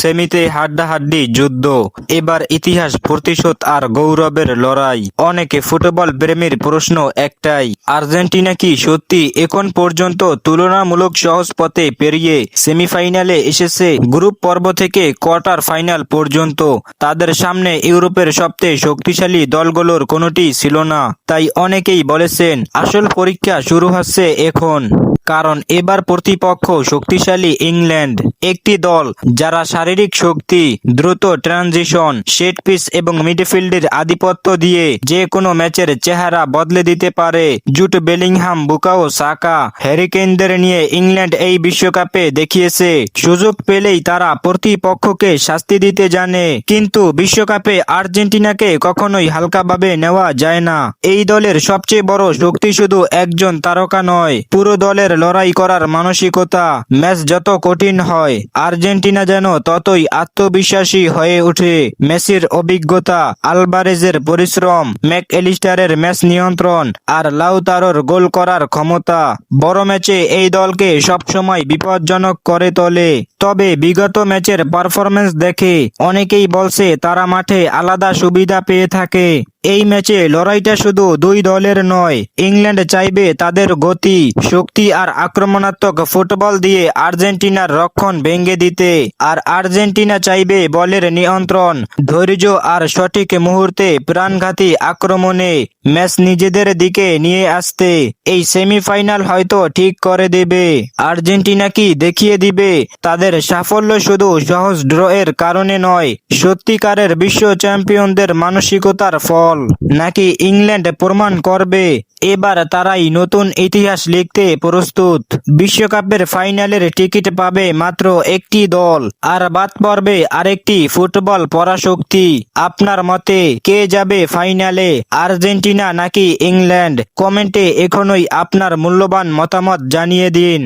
সেমিতে হাড্ডাহাড্ডি যুদ্ধ। এবার ইতিহাস, প্রতিশোধ আর গৌরবের লড়াই। অনেকে ফুটবল প্রেমীর প্রশ্ন একটাই, আর্জেন্টিনা কি সত্যি এখন পর্যন্ত তুলনামূলক সহজ পথে পেরিয়ে সেমিফাইনালে এসেছে? গ্রুপ পর্ব থেকে কোয়ার্টার ফাইনাল পর্যন্ত তাদের সামনে ইউরোপের সবচেয়ে শক্তিশালী দলগুলোর কোনোটি ছিল না। তাই অনেকেই বলেছেন আসল পরীক্ষা শুরু হচ্ছে এখন। কারণ এবার প্রতিপক্ষ শক্তিশালী ইংল্যান্ড, একটি দল যারা শারীরিক শক্তি, দ্রুত ট্রানজিশন, সেট পিস এবং মিডফিল্ডের আধিপত্য দিয়ে যে কোনো ম্যাচের চেহারা বদলে দিতে পারে। জুট বেলিংহাম, বুকাও সাকা, হ্যারি কেইনদের নিয়ে ইংল্যান্ড এই বিশ্বকাপে দেখিয়েছে সুযোগ পেলেই তারা প্রতিপক্ষকে শাস্তি দিতে জানে। কিন্তু বিশ্বকাপে আর্জেন্টিনাকে কখনোই হালকাভাবে নেওয়া যায় না। এই দলের সবচেয়ে বড় শক্তি শুধু একজন তারকা নয়, পুরো দলের লড়াই করার মানসিকতা। ম্যাচ যত কঠিন হয়, আর্জেন্টিনা যেন ততই আত্মবিশ্বাসী হয়ে ওঠে। মেসির অভিজ্ঞতা, আলভারেজের পরিশ্রম, ম্যাকঅ্যালিস্টারের ম্যাচ নিয়ন্ত্রণ আর লাউতারোর গোল করার ক্ষমতা বড় ম্যাচে এই দলকে সবসময় বিপজ্জনক করে তোলে। তবে বিগত ম্যাচের পারফরম্যান্স দেখে অনেকেই বলছে তারা মাঠে আলাদা সুবিধা পেয়ে থাকে। এই ম্যাচে লড়াইটা শুধু দুই দলের নয়, ইংল্যান্ড চাইবে তাদের গতি, শক্তি আর আক্রমণাত্মক ফুটবল দিয়ে আর্জেন্টিনার রক্ষণ ভেঙে দিতে। আর আর্জেন্টিনা চাইবে বলের নিয়ন্ত্রণ, ধৈর্য আর সঠিক মুহূর্তে প্রাণঘাতী আক্রমণে ম্যাচ নিজেদের দিকে নিয়ে আসতে। এই সেমিফাইনাল হয়তো ঠিক করে দেবে আর্জেন্টিনা কি দেখিয়ে দিবে তাদের সাফল্য শুধু সহজ ড্র এর কারণে নয়, সত্যিকারের বিশ্ব চ্যাম্পিয়নদের মানসিকতার ফল। নাকি ইংল্যান্ড প্রমাণ করবে এবার তারাই নতুন ইতিহাস লিখতে প্রস্তুত। বিশ্বকাপের ফাইনালের টিকিট পাবে মাত্র একটি দল, আর বাদ পড়বে আরেকটি ফুটবল পরাশক্তি। আপনার মতে কে যাবে ফাইনালে, আর্জেন্টিনা নাকি ইংল্যান্ড? কমেন্টে এখনই আপনার মূল্যবান মতামত জানিয়ে দিন।